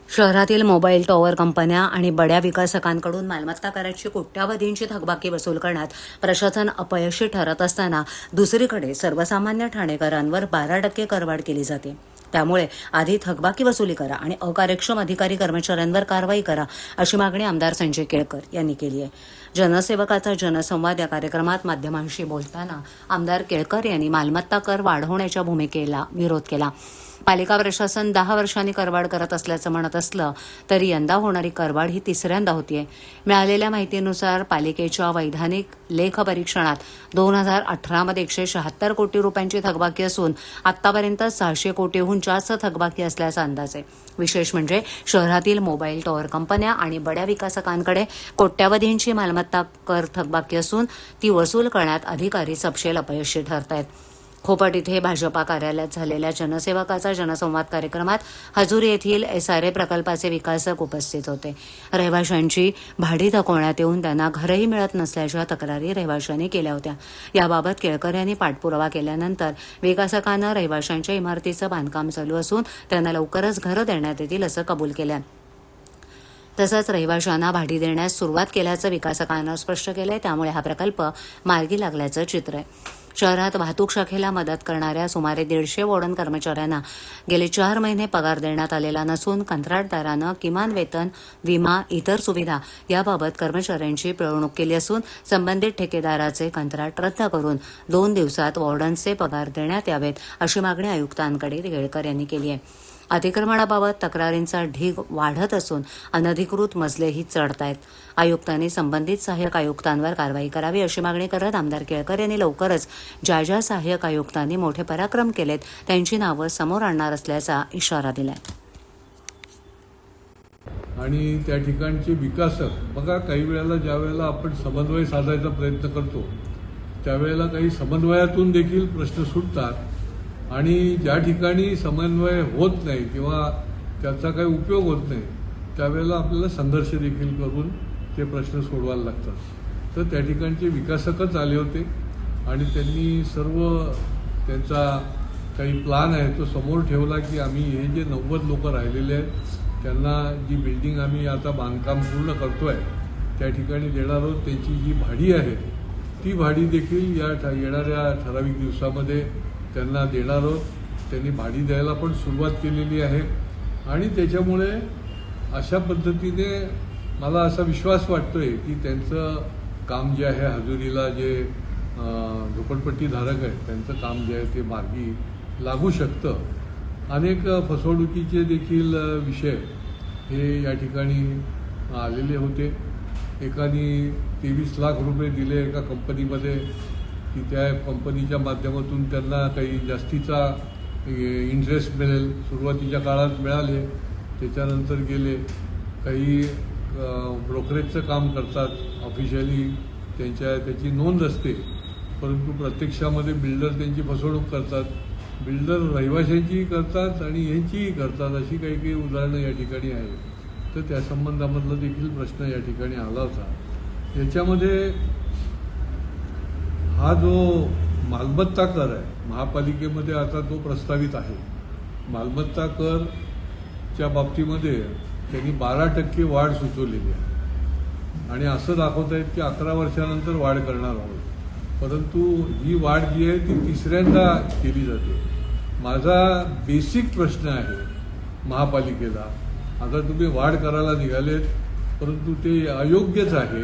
शहरातील mobile tower कंपन्या आणि बड्या विकासकांकडून मालमत्ता कराची कोट्यावधींची थकबाकी वसूल करण्यात प्रशासन अपयशी ठरत असताना दुसरीकडे सर्वसामान्य ठाणेकरांवर 12% करवाढ केली जाते। त्यामुळे आधी थकबाकी वसुली करा आणि अकार्यक्षम अधिकारी कर्मचाऱ्यांवर कारवाई करा, अशी मागणी आमदार संजय केळकर यांनी केली आहे। जनसेवकाचा जनसंवाद या कार्यक्रमात माध्यमांशी बोलताना आमदार केळकर यांनी मालमत्ता कर वाढवण्याच्या भूमिकेला विरोध केला। पालिका प्रशासन 10 वर्षांनी करवाढ करत असल्याचं म्हणत असलं तरी यंदा होणारी करवाढ ही तिसऱ्यांदा होतीये। मिळालेल्या माहितीनुसार पालिकेच्या वैधानिक लेखपरीक्षणात 2018 मध्ये 176 कोटी रुपयांची थकबाकी असून आतापर्यंत 600 कोटीहून जास्त थकबाकी असल्याचा अंदाज आहे। विशेष म्हणजे शहरातील मोबाईल टॉवर कंपन्या आणि बड्या विकासकांकडे कोट्यावधींची मालमत्ता कर थकबाकी असून ती वसूल करण्यात अधिकारी सपशेल अपयशी ठरत आहेत। खोपट इथे भाजपा कार्यालयात झालेल्या जनसेवकाचा जनसंवाद कार्यक्रमात हजुरी येथील SRA प्रकल्पाचे विकासक उपस्थित होते। रहिवाशांची भाडी थकवण्यात येऊन त्यांना घरही मिळत नसल्याच्या तक्रारी रहिवाशांनी केल्या होत्या। याबाबत केळकर यांनी पाठपुरावा केल्यानंतर विकासकांना रहिवाशांच्या इमारतीचं बांधकाम चालू असून त्यांना लवकरच घरं देण्यात येतील असं कबूल केलं। तसंच रहिवाशांना भाडी देण्यास सुरुवात केल्याचं विकासकांना स्पष्ट केलंय। त्यामुळे हा प्रकल्प मार्गी लागल्याचं चित्र आहे। शहरात वाहतूक शाखेला मदत करणाऱ्या सुमारे 150 वॉर्डन कर्मचाऱ्यांना गेले 4 महिने पगार देण्यात आलेला नसून कंत्राटदारानं किमान वेतन, विमा, इतर सुविधा याबाबत कर्मचाऱ्यांची पिळवणूक केली असून संबंधित ठेकेदाराचे कंत्राट रद्द करून 2 दिवसात वॉर्डनचे पगार देण्यात यावेत, अशी मागणी आयुक्तांकडे केळकर यांनी केली आहे। अतिक्रमणाबाबत तक्रारींचा ढीग वाढत असून अनधिकृत मजलेही चढत आहेत। आयुक्तांनी संबंधित सहाय्यक आयुक्तांवर कारवाई करावी, अशी मागणी करत आमदार केळकर यांनी लवकरच ज्या सहाय्यक आयुक्तांनी मोठे पराक्रम केलेत त्यांची नावं समोर आणणार असल्याचा इशारा दिलाय। आणि त्या ठिकाणचे विकासक बघा, काही वेळेला ज्या वेळेला आपण समन्वय साधायचा प्रयत्न करतो त्यावेळेला काही समन्वयातून देखील प्रश्न सुटतात आणि ज्या ठिकाणी समन्वय होत नाही किंवा त्याचा काही उपयोग होत नाही त्यावेळेला आपल्याला संघर्ष देखील करून ते प्रश्न सोडवायला लागतात। तर त्या ठिकाणचे विकासकच आले होते आणि त्यांनी सर्व त्यांचा काही प्लान आहे तो समोर ठेवला की आम्ही हे जे 90 लोक राहिलेले आहेत त्यांना जी बिल्डिंग आम्ही आता बांधकाम पूर्ण करतोय त्या ठिकाणी देणार आहोत, त्यांची जी भाडी आहे ती भाडी देखील या येणाऱ्या ठराविक दिवसामध्ये त्यांना देणार आहोत। त्यांनी भाडी द्यायला पण सुरुवात केलेली आहे आणि त्याच्यामुळे अशा पद्धतीने मला असा विश्वास वाटतोय की त्यांचं काम जे आहे हजुरीला जे झोपडपट्टी धारक आहेत त्यांचं काम जे आहे ते मार्गी लागू शकतं। अनेक फसवणुकीचे देखील विषय हे या ठिकाणी आलेले होते। एकाने 23 लाख रुपये दिले एका कंपनीमध्ये की त्या कंपनीच्या माध्यमातून त्यांना काही जास्तीचा इंटरेस्ट मिळेल, सुरुवातीच्या काळात मिळाले, त्याच्यानंतर गेले। काही ब्रोकरेजचं काम करतात, ऑफिशियली त्याची नोंद असते, परंतु प्रत्यक्षामध्ये बिल्डर त्यांची फसवणूक करतात, बिल्डर रहिवाशांचीही करतात आणि ह्यांचीही करतात, अशी काही काही उदाहरणं या ठिकाणी आहेत। तर त्या संबंधामधला देखील प्रश्न या ठिकाणी आला होता। याच्यामध्ये हा जो मालमत्ता कर आहे महापालिकेमध्ये आता तो प्रस्तावित आहे। मालमत्ता करच्या बाबतीमध्ये त्यांनी 12% वाढ सुचवलेली आहे आणि असं दाखवत आहेत की 11 वर्षानंतर वाढ करणार आहोत, परंतु ही वाढ जी आहे ती तिसऱ्यांदा केली जाते। माझा बेसिक प्रश्न आहे महापालिकेला, आता तुम्ही वाढ करायला निघालेत परंतु ते अयोग्यच आहे